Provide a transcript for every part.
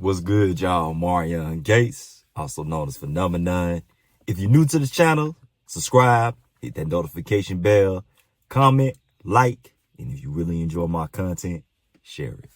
What's good, y'all? Marion Gates, also known as Phenomenon. If you're new to the channel, subscribe, hit that notification bell, comment, like, and if you really enjoy my content, share it.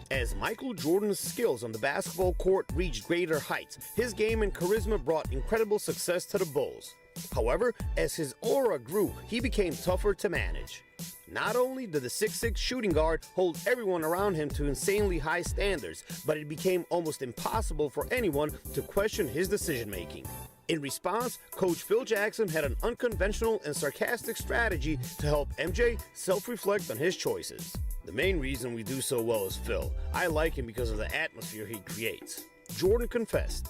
As Michael Jordan's skills on the basketball court reached greater heights, his game and charisma brought incredible success to the Bulls. However, as his aura grew, he became tougher to manage. Not only did the 6'6" shooting guard hold everyone around him to insanely high standards, but it became almost impossible for anyone to question his decision-making. In response, Coach Phil Jackson had an unconventional and sarcastic strategy to help MJ self-reflect on his choices. The main reason we do so well is Phil. I like him because of the atmosphere he creates. Jordan confessed.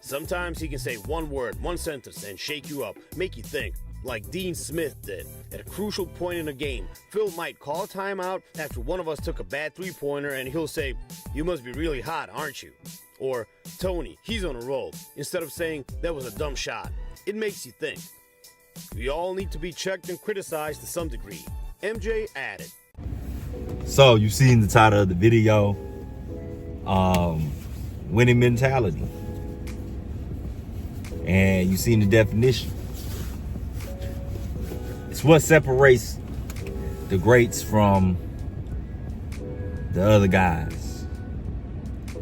Sometimes he can say one word, one sentence, and shake you up, make you think, like Dean Smith did. At a crucial point in a game, Phil might call a timeout after one of us took a bad three-pointer and he'll say, "You must be really hot, aren't you?" Or, "Tony, he's on a roll," instead of saying, "That was a dumb shot." It makes you think. We all need to be checked and criticized to some degree. MJ added. So you've seen the title of the video, winning mentality. And you've seen the definition. It's what separates the greats from the other guys.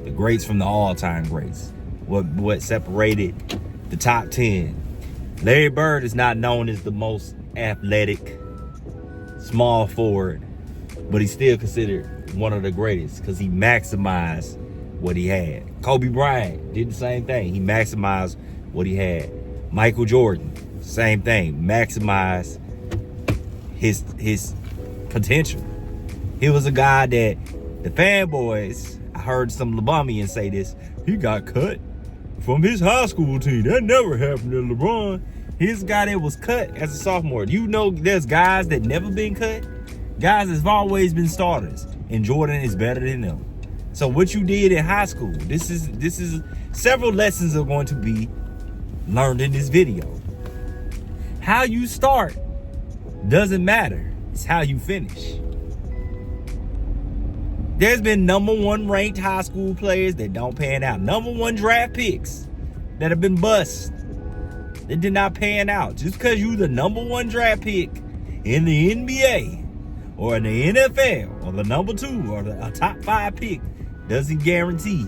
The greats from the all-time greats. What separated the top 10. Larry Bird is not known as the most athletic small forward, but he's still considered one of the greatest because he maximized what he had. Kobe Bryant did the same thing. He maximized what he had. Michael Jordan, same thing. Maximized his potential. He was a guy that the fanboys, I heard some LeBronians say this, he got cut from his high school team. That never happened to LeBron. He's a guy that was cut as a sophomore. You know there's guys that never been cut? Guys that's always been starters, and Jordan is better than them. So what you did in high school, this is several lessons are going to be learned in this video. How you start doesn't matter. It's how you finish. There's been #1 ranked high school players that don't pan out. #1 draft picks that have been bust. That did not pan out. Just because you the #1 draft pick in the NBA or in the NFL or the #2 or a top 5 pick doesn't guarantee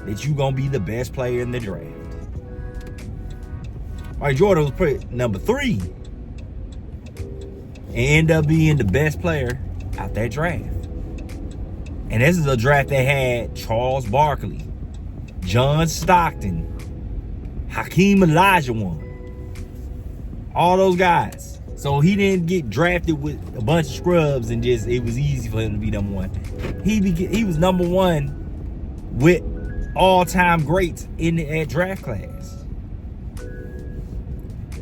that you're going to be the best player in the draft. All right, Jordan was put #3 and ended up being the best player out that draft. And this is a draft that had Charles Barkley, John Stockton, Hakeem Olajuwon, all those guys. So he didn't get drafted with a bunch of scrubs and just it was easy for him to be #1. He was #1 with all-time greats in that draft class.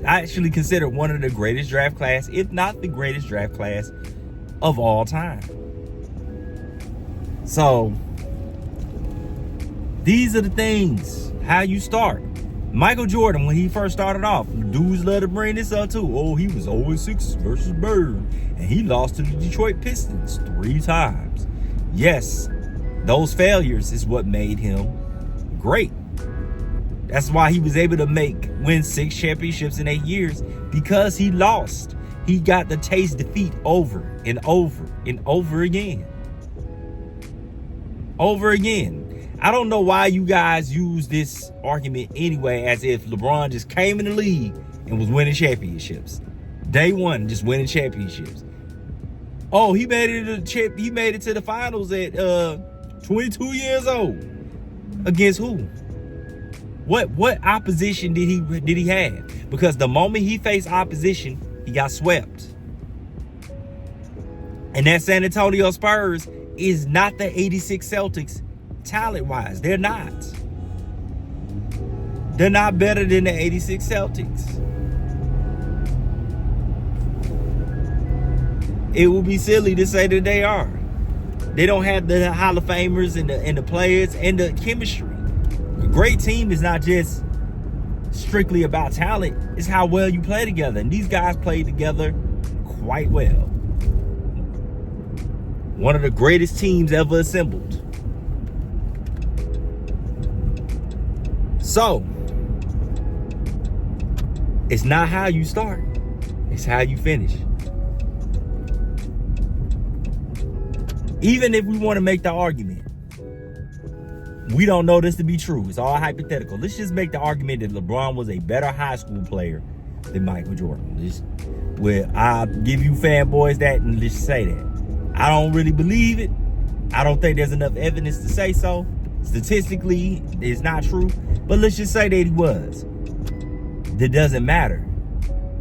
I actually consider one of the greatest draft class, if not the greatest draft class of all time. So these are the things, how you start. Michael Jordan, when he first started off, dudes love to bring this up too. Oh, he was 0-6 versus Bird, and he lost to the Detroit Pistons 3 times. Yes, those failures is what made him great. That's why he was able to win 6 championships in 8 years, because he lost. He got to taste defeat over and over and over again. Over again. I don't know why you guys use this argument anyway, as if LeBron just came in the league and was winning championships. Day one, just winning championships. Oh, he made it to the finals at 22 years old. Against who? What opposition did he have? Because the moment he faced opposition, he got swept. And that San Antonio Spurs is not the 86 Celtics talent-wise. They're not. They're not better than the 86 Celtics. it would be silly to say that they are. They don't have the Hall of Famers and the players and the chemistry. A great team is not just strictly about talent. It's how well you play together. And these guys played together quite well. One of the greatest teams ever assembled. So, it's not how you start. It's how you finish. Even if we want to make the argument, we don't know this to be true. It's all hypothetical. Let's just make the argument that LeBron was a better high school player than Michael Jordan. I'll give you fanboys that and just say that. I don't really believe it. I don't think there's enough evidence to say so. Statistically, it's not true. But let's just say that he was. That doesn't matter.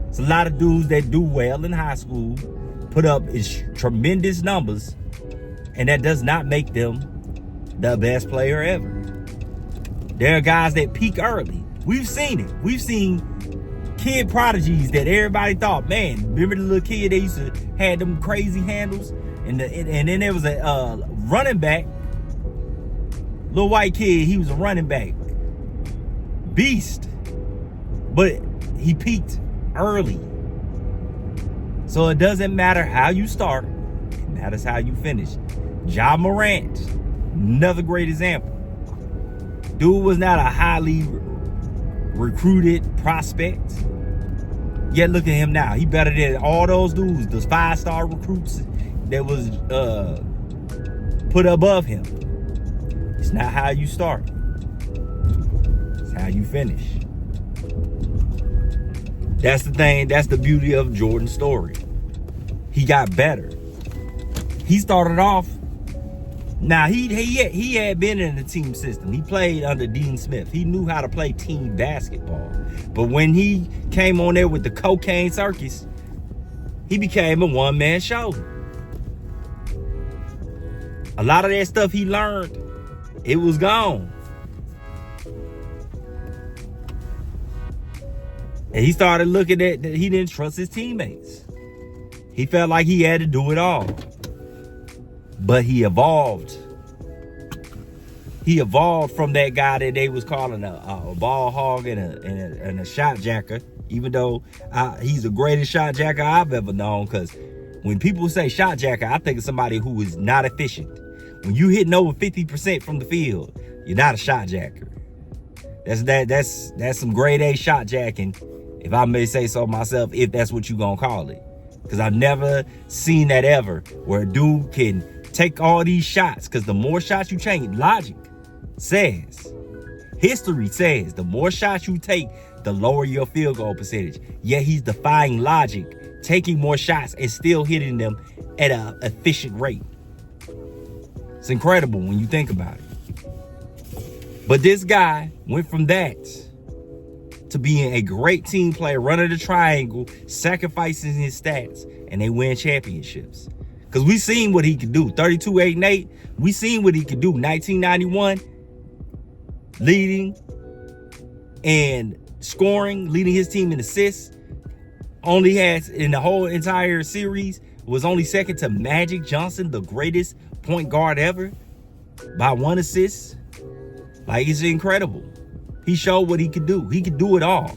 It's a lot of dudes that do well in high school, put up tremendous numbers, and that does not make them the best player ever. There are guys that peak early. We've seen it. We've seen kid prodigies that everybody thought, man, remember the little kid that used to had them crazy handles? And then there was a running back, little white kid, he was a running back. Beast. But he peaked early. So it doesn't matter how you start, it matters how you finish. Ja Morant, another great example. Dude was not a highly recruited prospect. Yet look at him now. He better than all those dudes, those 5-star recruits that was put above him. It's not how you start. It's how you finish. That's the thing. That's the beauty of Jordan's story. He got better. He started off. Now, he had been in the team system. He played under Dean Smith. He knew how to play team basketball. But when he came on there with the cocaine circus, he became a one-man show. A lot of that stuff he learned, it was gone. And he started looking at that he didn't trust his teammates. He felt like he had to do it all. But he evolved. He evolved from that guy that they was calling a ball hog and a shot jacker. Even though he's the greatest shot jacker I've ever known. Because when people say shot jacker, I think of somebody who is not efficient. When you hitting over 50% from the field, you're not a shot jacker. That's some grade A shot jacking, if I may say so myself, if that's what you gonna call it. Because I've never seen that ever, where a dude can take all these shots. Because the more shots you change, logic says, history says, the more shots you take, the lower your field goal percentage. Yet he's defying logic, taking more shots and still hitting them at an efficient rate. It's incredible when you think about it. But this guy went from that to being a great team player, running the triangle, sacrificing his stats, and they win championships. Because we seen what he could do. 32, 8, and 8. We seen what he could do. 1991, leading and scoring, leading his team in assists. Only had, in the whole entire series, was only second to Magic Johnson, the greatest point guard ever, by 1 assist. Like, it's incredible. He showed what he could do. He could do it all.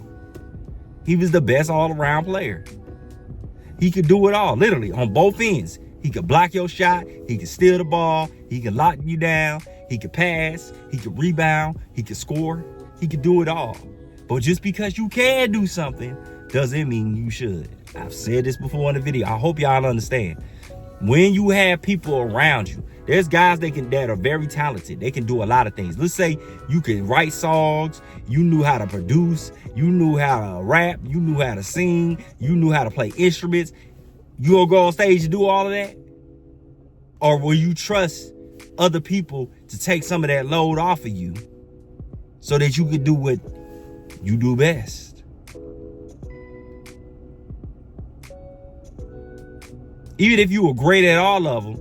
He was the best all-around player. He could do it all, literally, on both ends. He could block your shot. He could steal the ball. He could lock you down. He could pass. He could rebound. He could score. He could do it all. But just because you can do something doesn't mean you should. I've said this before in the video. I hope y'all understand. When you have people around you, there's guys that are very talented. They can do a lot of things. Let's say you can write songs. You knew how to produce. You knew how to rap. You knew how to sing. You knew how to play instruments. You gonna go on stage and do all of that? Or will you trust other people to take some of that load off of you so that you can do what you do best? Even if you were great at all of them,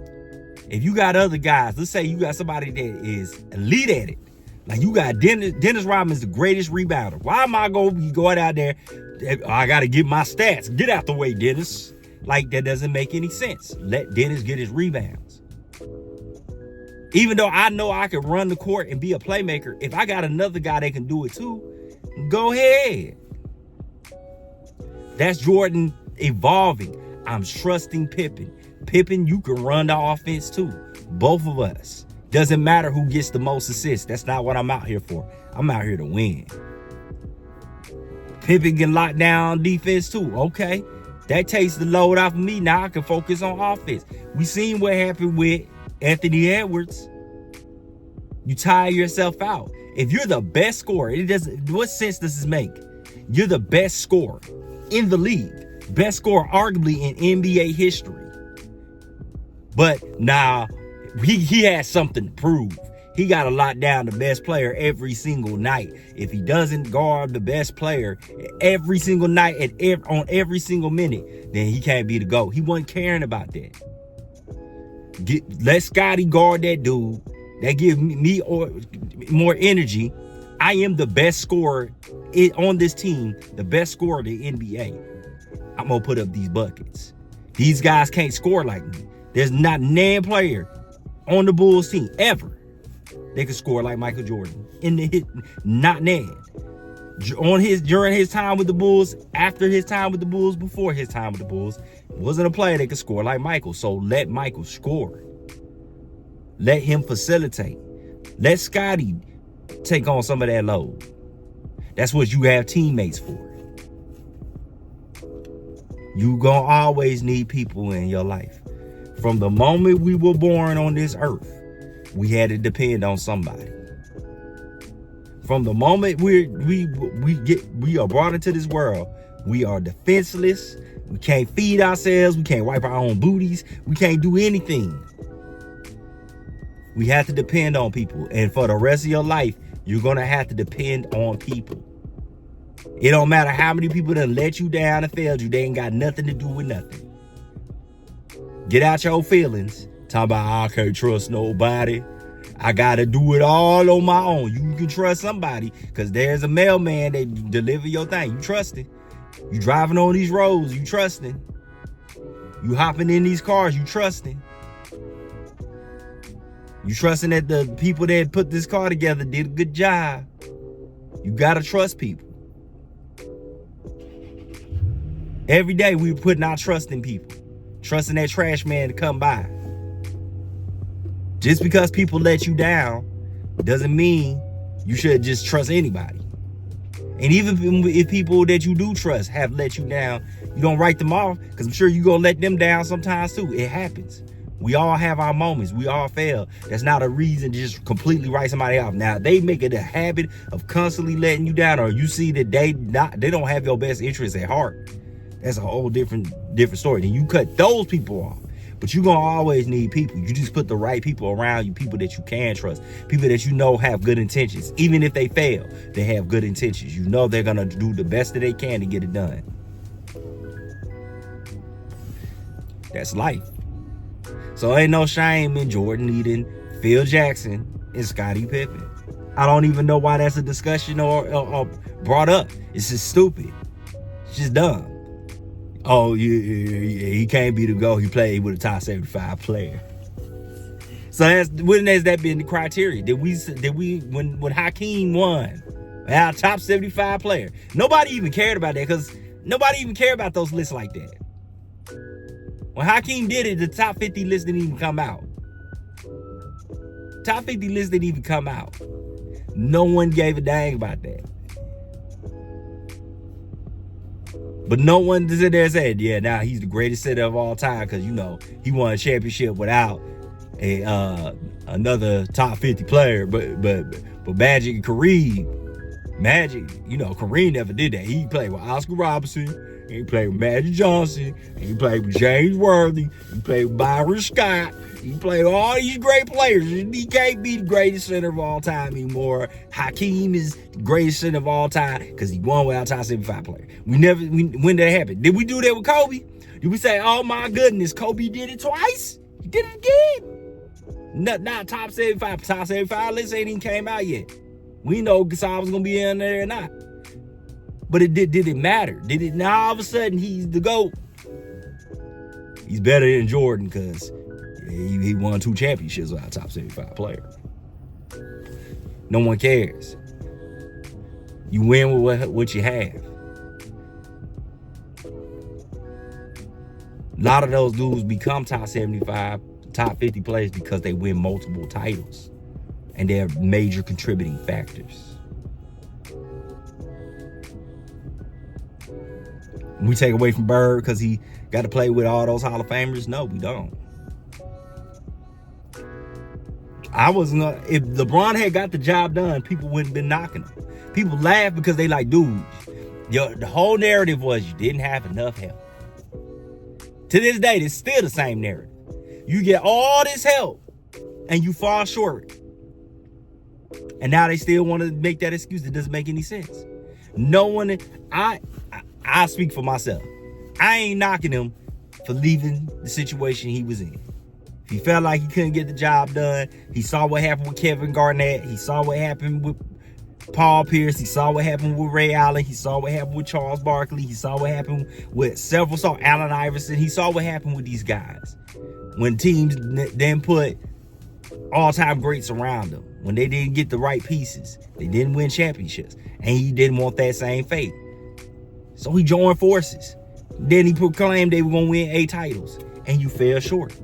if you got other guys, let's say you got somebody that is elite at it. Like you got Dennis Rodman's the greatest rebounder. Why am I going out there? I got to get my stats. Get out the way, Dennis. Like, that doesn't make any sense. Let Dennis get his rebounds. Even though I know I can run the court and be a playmaker, if I got another guy that can do it too, go ahead. That's Jordan evolving. I'm trusting Pippen. Pippen, you can run the offense too. Both of us. Doesn't matter who gets the most assists. That's not what I'm out here for. I'm out here to win. Pippen can lock down defense too. Okay. That takes the load off of me. Now I can focus on offense. We seen what happened with Anthony Edwards. You tire yourself out. If you're the best scorer, it doesn't. What sense does this make? You're the best scorer in the league. Best scorer arguably in NBA history. But now he has something to prove. He got to lock down the best player every single night. If he doesn't guard the best player every single night on every single minute, then he can't be the GOAT. He wasn't caring about that. Let Scotty guard that dude. That gives me more energy. I am the best scorer on this team, the best scorer in the NBA. I'm going to put up these buckets. These guys can't score like me. There's not nan player on the Bulls team ever they could score like Michael Jordan. Not nan. During his time with the Bulls, after his time with the Bulls, before his time with the Bulls, wasn't a player that could score like Michael. So let Michael score. Let him facilitate. Let Scotty take on some of that load. That's what you have teammates for. You gonna always need people in your life. From the moment we were born on this earth, we had to depend on somebody. From the moment we are brought into this world, we are defenseless. We can't feed ourselves. We can't wipe our own booties. We can't do anything. We have to depend on people. And for the rest of your life, you're going to have to depend on people. It don't matter how many people done let you down and failed you. They ain't got nothing to do with nothing. Get out your feelings. Talk about, I can't trust nobody. I got to do it all on my own. You can trust somebody because there's a mailman that deliver your thing. You trust it. You driving on these roads. You trusting. You hopping in these cars. You trusting. You trusting that the people that put this car together did a good job. You got to trust people. Every day we're putting our trust in people. Trusting that trash man to come by. Just because people let you down doesn't mean you should just trust anybody. And even if people that you do trust have let you down, you don't write them off because I'm sure you're going to let them down sometimes too. It happens. We all have our moments. We all fail. That's not a reason to just completely write somebody off. Now, they make it a habit of constantly letting you down, or you see that they don't have your best interests at heart. That's a whole different story. Then you cut those people off. But you're going to always need people. You just put the right people around you, people that you can trust, people that you know have good intentions. Even if they fail, they have good intentions. You know they're going to do the best that they can to get it done. That's life. So ain't no shame in Jordan needing Phil Jackson and Scottie Pippen. I don't even know why that's a discussion or brought up. It's just stupid. It's just dumb. Oh, he can't be the GOAT. He played with a top 75 player. So when has that been the criteria? Did we when Hakeem won, our top 75 player? Nobody even cared about that because nobody even cared about those lists like that. When Hakeem did it, the top 50 list didn't even come out. Top 50 list didn't even come out. No one gave a dang about that. But no one sit there and said, yeah, now he's the greatest center of all time because, you know, he won a championship without another top 50 player. But Magic and Kareem, Kareem never did that. He played with Oscar Robertson. He played with Magic Johnson. He played with James Worthy. He played with Byron Scott. He played with all these great players. He can't be the greatest center of all time anymore. Hakeem is the greatest center of all time because he won without a top 75 player. When did that happen? Did we do that with Kobe? Did we say, oh my goodness, Kobe did it twice? He did it again? Not top 75. Top 75 list ain't even came out yet. We know Gasol was going to be in there or not. But did it matter? Did it now all of a sudden he's the GOAT? He's better than Jordan because he won 2 championships with our top 75 player. No one cares. You win with what you have. A lot of those dudes become top 75, top 50 players because they win multiple titles. And they're major contributing factors. We take away from Bird because he got to play with all those Hall of Famers? No, we don't. If LeBron had got the job done, people wouldn't have been knocking him. People laugh because they like, dude, the whole narrative was you didn't have enough help. To this day, it's still the same narrative. You get all this help and you fall short. And now they still want to make that excuse. It doesn't make any sense. No one, I speak for myself. I ain't knocking him for leaving the situation he was in. If he felt like he couldn't get the job done, he saw what happened with Kevin Garnett. He saw what happened with Paul Pierce. He saw what happened with Ray Allen. He saw what happened with Charles Barkley. He saw what happened with Allen Iverson. He saw what happened with these guys. When teams then put all-time greats around them, when they didn't get the right pieces, they didn't win championships, and he didn't want that same fate. So he joined forces. Then he proclaimed they were going to win 8 titles, and you fell short.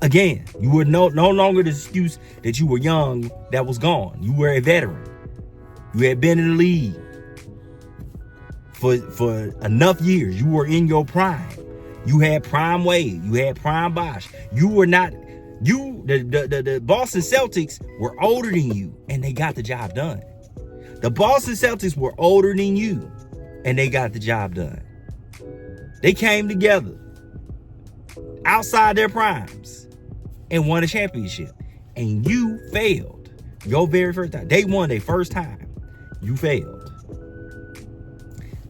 Again, you were no longer the excuse that you were young that was gone. You were a veteran. You had been in the league for enough years. You were in your prime. You had prime Wade. You had prime Bosh. You were not. The Boston Celtics were older than you, and they got the job done. The Boston Celtics were older than you, and they got the job done. They came together outside their primes and won a championship. And you failed your very first time. They won their first time. You failed.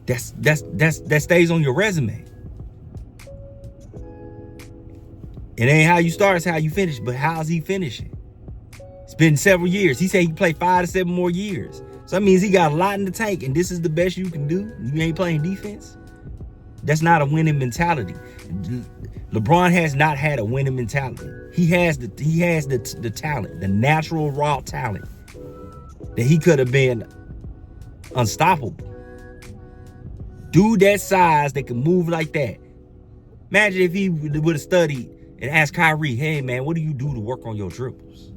That stays on your resume. It ain't how you start, it's how you finish. But how's he finishing? It's been several years. He said he played 5 to 7 more years. So that means he got a lot in the tank, and this is the best you can do. You ain't playing defense. That's not a winning mentality. LeBron has not had a winning mentality. He has the talent, the natural raw talent, that he could have been unstoppable. Dude that size that can move like that. Imagine if he would have studied and asked Kyrie, hey man, what do you do to work on your dribbles?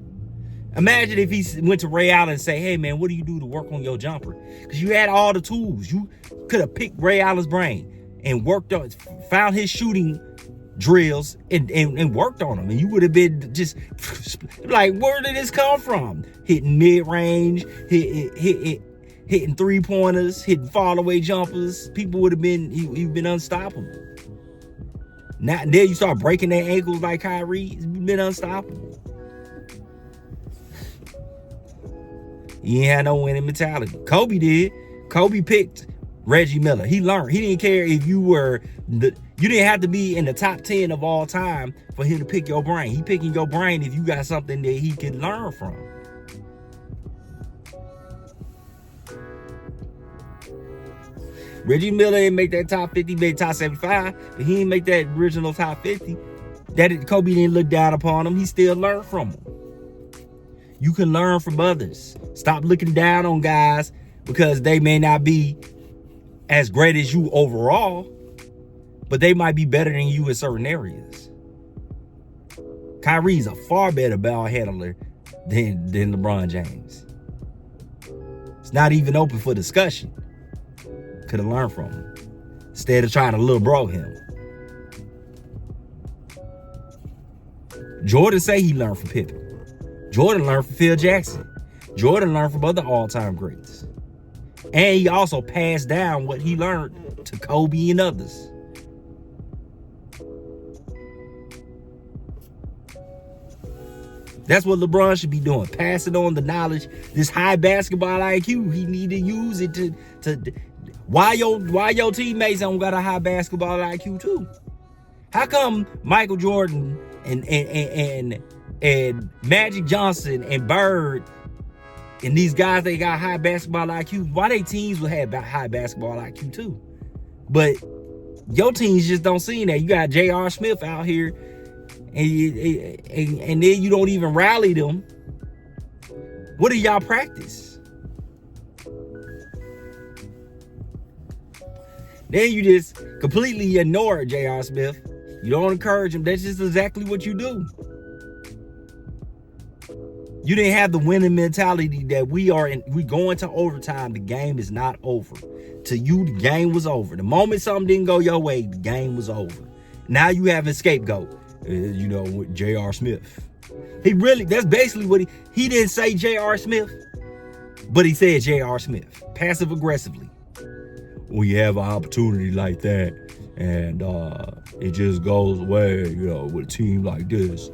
Imagine if he went to Ray Allen and say, hey man, what do you do to work on your jumper? Because you had all the tools. You could have picked Ray Allen's brain and worked on, found his shooting drills and worked on them. And you would have been just like, where did this come from? Hitting mid-range, hitting three-pointers, hitting fall-away jumpers. People would have been, you've been unstoppable. Now, there you start breaking their ankles like Kyrie. You've been unstoppable. He ain't had no winning mentality. Kobe did. Kobe picked Reggie Miller. He learned. He didn't care if you were you didn't have to be in the top 10 of all time for him to pick your brain. He picking your brain if you got something that he can learn from. Reggie Miller didn't make that top 50, made top 75, but he didn't make that original top 50. Kobe didn't look down upon him. He still learned from him. You can learn from others. Stop looking down on guys because they may not be as great as you overall, but they might be better than you in certain areas. Kyrie's a far better ball handler than LeBron James. It's not even open for discussion. Could have learned from him instead of trying to little bro him. Jordan say he learned from Pippen. Jordan learned from Phil Jackson. Jordan learned from other all-time greats. And he also passed down what he learned to Kobe and others. That's what LeBron should be doing. Passing on the knowledge, this high basketball IQ. He need to use it to why your teammates don't got a high basketball IQ too? How come Michael Jordan and Magic Johnson and Bird and these guys, they got high basketball IQ? Why they teams would have high basketball IQ too? But Your teams just don't see that. You got J.R. Smith out here, and then you don't even rally them. What do y'all practice? Then you just completely ignore J.R. Smith. You don't encourage him. That's just exactly what you do. You didn't have the winning mentality that we go into overtime. The game is not over. To you, the game was over. The moment something didn't go your way, the game was over. Now you have a scapegoat. With J.R. Smith. That's basically what he didn't say J.R. Smith, but he said J.R. Smith, passive aggressively. When you have an opportunity like that and it just goes away, with a team like this.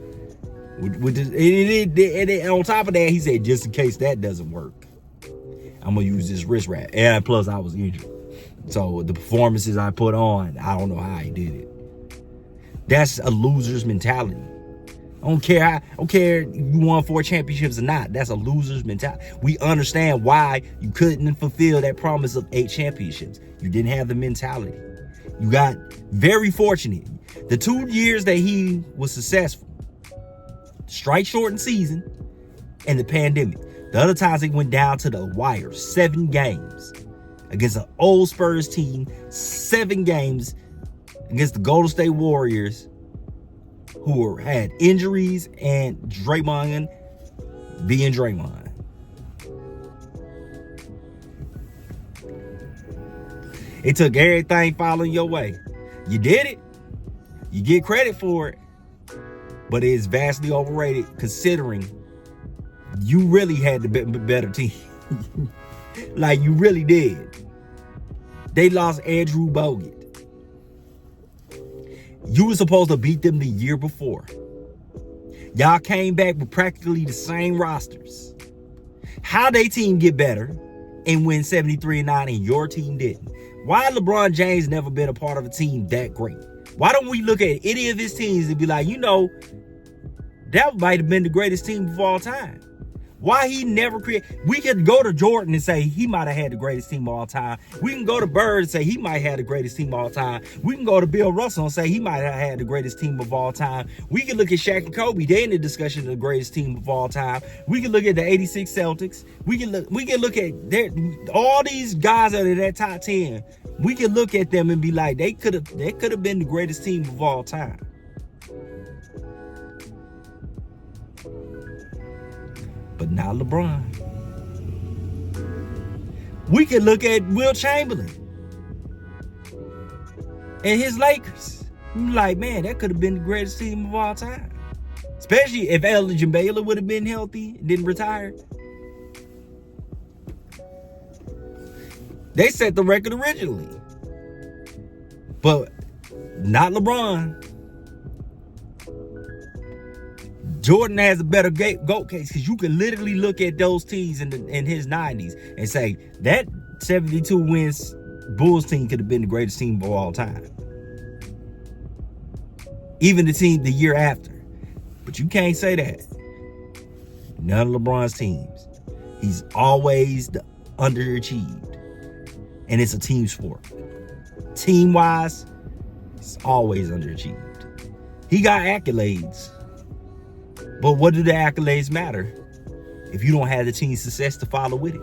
And on top of that, he said, just in case that doesn't work, I'm going to use this wrist wrap. And plus, I was injured. So the performances I put on, I don't know how he did it. That's a loser's mentality. I don't care you won 4 championships or not. That's a loser's mentality. We understand why you couldn't fulfill that promise of 8 championships. You didn't have the mentality. You got very fortunate. The 2 years that he was successful, strike shortened season, and the pandemic. The other times it went down to the wire. 7 games against an old Spurs team. 7 games against the Golden State Warriors, who had injuries, and Draymond being Draymond. It took everything following your way. You did it. You get credit for it. But it's vastly overrated considering you really had the better team. Like, you really did. They lost Andrew Bogut. You were supposed to beat them the year before. Y'all came back with practically the same rosters. How they team get better and win 73-9 and your team didn't? Why LeBron James never been a part of a team that great? Why don't we look at any of his teams and be like, that might have been the greatest team of all time? Why he never We could go to Jordan and say he might have had the greatest team of all time. We can go to Bird and say he might have had the greatest team of all time. We can go to Bill Russell and say he might have had the greatest team of all time. We can look at Shaq and Kobe. They're in the discussion of the greatest team of all time. We can look at the 86 Celtics. We can look at all these guys out of that top 10. We can look at them and be like, they could have been the greatest team of all time. But not LeBron. We could look at Will Chamberlain and his Lakers. Like, man, that could have been the greatest team of all time. Especially if Elgin Baylor would have been healthy and didn't retire. They set the record originally. But not LeBron. Jordan has a better GOAT case because you can literally look at those teams in his 90s and say that 72 wins Bulls team could have been the greatest team of all time. Even the team the year after. But you can't say that. None of LeBron's teams. He's always the underachieved. And it's a team sport. Team-wise, he's always underachieved. He got accolades. But what do the accolades matter if you don't have the team success to follow with it?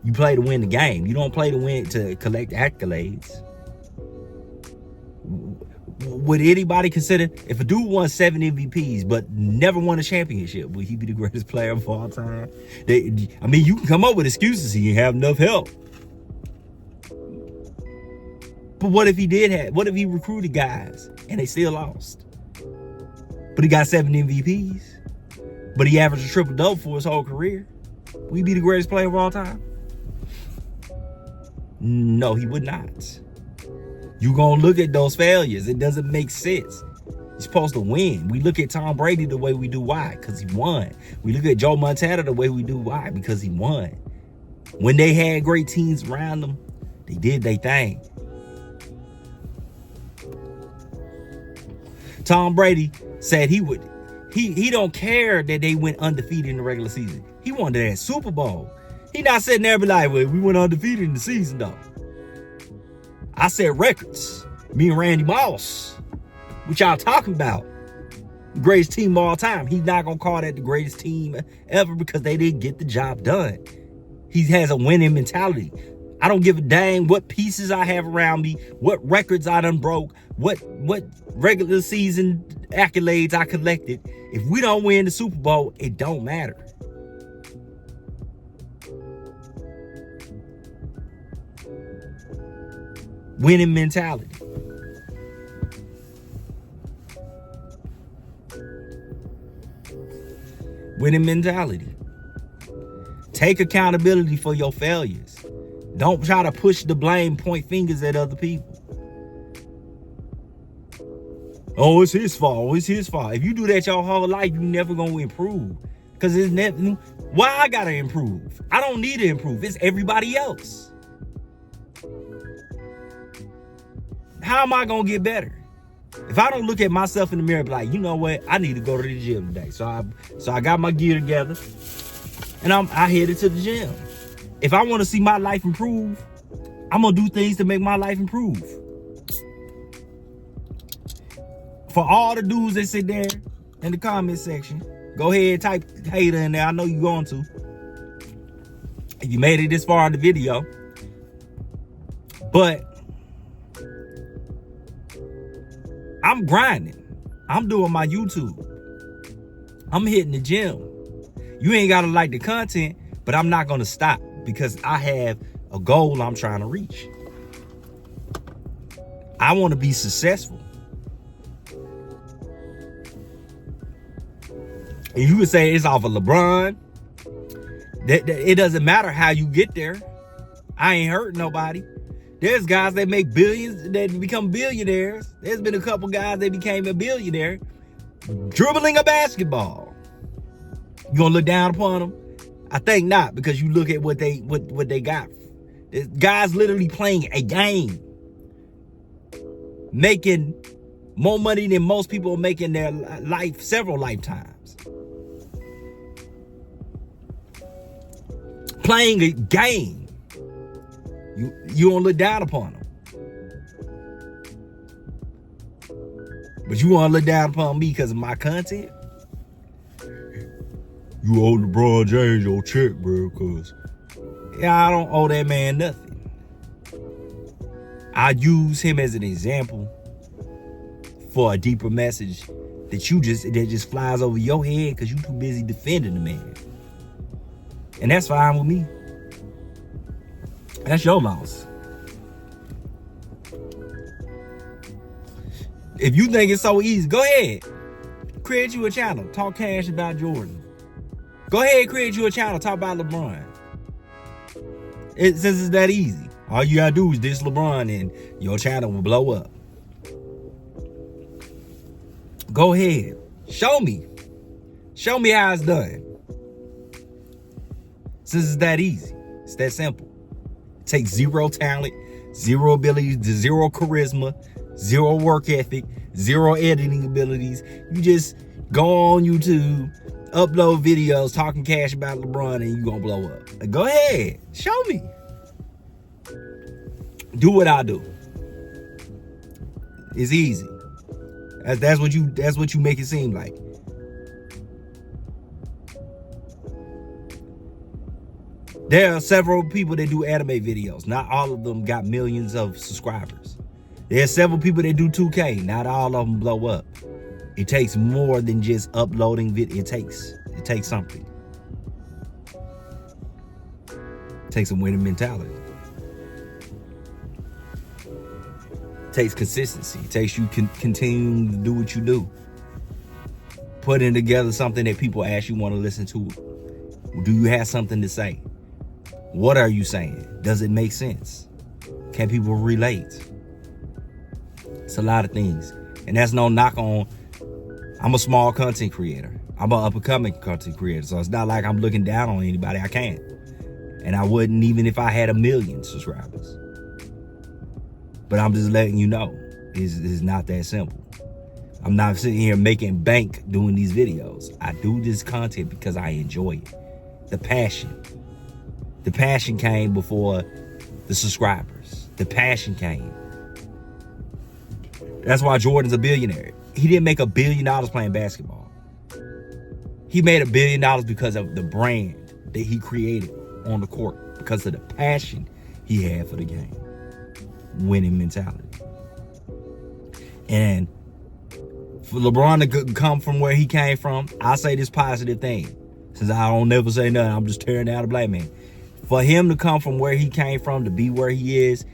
You play to win the game. You don't play to win to collect accolades. Would anybody consider, if a dude won 7 MVPs but never won a championship, would he be the greatest player of all time? You can come up with excuses. He didn't have enough help. But what if he did what if he recruited guys and they still lost? But he got 7 MVPs. But he averaged a triple-double for his whole career. Would he be the greatest player of all time? No, he would not. You're going to look at those failures. It doesn't make sense. You're supposed to win. We look at Tom Brady the way we do. Why? Because he won. We look at Joe Montana the way we do. Why? Because he won. When they had great teams around them, they did their thing. Tom Brady said he don't care that they went undefeated in the regular season. He wanted that Super Bowl. He not sitting there and be like, well, we went undefeated in the season though. I set records. Me and Randy Moss. What y'all talking about? The greatest team of all time. He's not going to call that the greatest team ever because they didn't get the job done. He has a winning mentality. I don't give a dang what pieces I have around me, what records I done broke, what regular season accolades I collected. If we don't win the Super Bowl, it don't matter. Winning mentality. Winning mentality. Take accountability for your failures. Don't try to push the blame, point fingers at other people. Oh, it's his fault. It's his fault. If you do that your whole life, you're never going to improve. Because it's never. Why I got to improve? I don't need to improve. It's everybody else. How am I going to get better? If I don't look at myself in the mirror and be like, you know what? I need to go to the gym today. So I got my gear together and I headed to the gym. If I want to see my life improve, I'm going to do things to make my life improve. For all the dudes that sit there in the comment section, go ahead, type hater in there. I know you're going to. If you made it this far in the video. But I'm grinding. I'm doing my YouTube. I'm hitting the gym. You ain't got to like the content, but I'm not going to stop because I have a goal I'm trying to reach. I want to be successful. And you would say it's off of LeBron. It doesn't matter how you get there. I ain't hurt nobody. There's guys that make billions, that become billionaires. There's been a couple guys that became a billionaire dribbling a basketball. You gonna look down upon them? I think not, because you look at what they got. There's guys literally playing a game, making more money than most people make in their life, several lifetimes. Playing a game. You don't look down upon them. But you want to look down upon me because of my content? You owe LeBron James your check, bro, because I don't owe that man nothing. I use him as an example for a deeper message that just flies over your head because you're too busy defending the man. And that's fine with me. That's your loss. If you think it's so easy, go ahead. Create you a channel. Talk cash about Jordan. Go ahead, create you a channel. Talk about LeBron. Since it's that easy. All you gotta do is diss LeBron and your channel will blow up. Go ahead. Show me. Show me how it's done. Since it's that easy. It's that simple. Takes zero talent, zero abilities, zero charisma, zero work ethic, zero editing abilities. You just go on YouTube, upload videos talking cash about LeBron, and you gonna blow up. Go ahead, show me. Do what I do. It's easy. That's what you make it seem like. There are several people that do anime videos. Not all of them got millions of subscribers. There are several people that do 2K. Not all of them blow up. It takes more than just uploading video. It takes something. It takes a winning mentality. It takes consistency. It takes you continuing to do what you do. Putting together something that people actually want to listen to. Do you have something to say? What are you saying? Does it make sense? Can people relate? It's a lot of things. And that's no knock on, I'm a small content creator. I'm an up-and-coming content creator. So it's not like I'm looking down on anybody. I can't. And I wouldn't even if I had 1 million subscribers. But I'm just letting you know, it's not that simple. I'm not sitting here making bank doing these videos. I do this content because I enjoy it. The passion. The passion came before the subscribers. The passion came. That's why Jordan's a billionaire. He didn't make $1 billion playing basketball. He made $1 billion because of the brand that he created on the court, because of the passion he had for the game. Winning mentality. And for LeBron to come from where he came from, I say this positive thing. Since I don't never say nothing, I'm just tearing down the black man. For him to come from where he came from to be where he is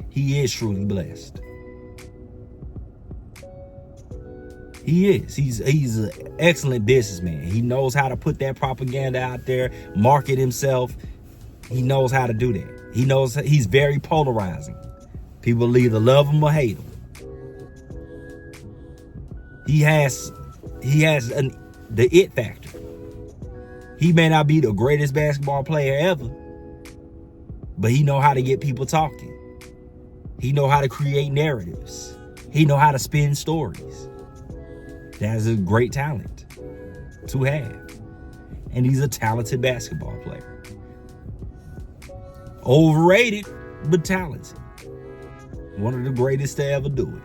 truly blessed. He is. He's an excellent businessman. He knows how to put that propaganda out there, market himself. He knows how to do that. He knows he's very polarizing. People either love him or hate him. He has the it factor. He may not be the greatest basketball player ever, but he know how to get people talking. He know how to create narratives. He know how to spin stories. That's a great talent to have. And he's a talented basketball player. Overrated, but talented. One of the greatest to ever do it.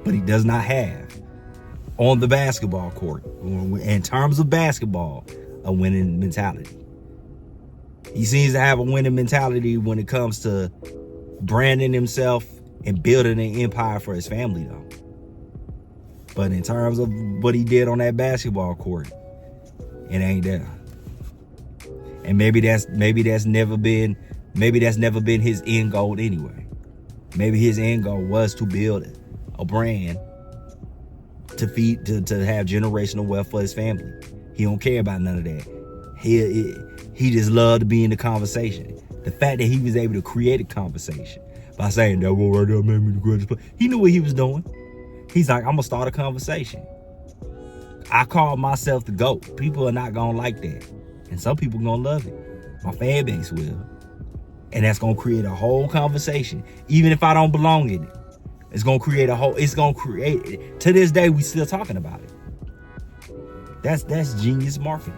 But he does not have, on the basketball court, in terms of basketball, a winning mentality. He seems to have a winning mentality when it comes to branding himself and building an empire for his family, though. But in terms of what he did on that basketball court, it ain't there. And maybe that's never been his end goal anyway. Maybe his end goal was to build a brand to have generational wealth for his family. He don't care about none of that. He just loved to be in the conversation. The fact that he was able to create a conversation by saying that one right there made me the greatest player. He knew what he was doing. He's like, I'm gonna start a conversation. I call myself the GOAT. People are not gonna like that. And some people gonna love it. My fan base will. And that's gonna create a whole conversation. Even if I don't belong in it. To this day, we still talking about it. That's genius marketing.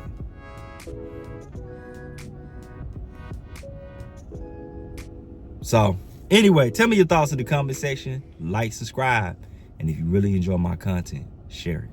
So, anyway, tell me your thoughts in the comment section. Like, subscribe. And if you really enjoy my content, share it.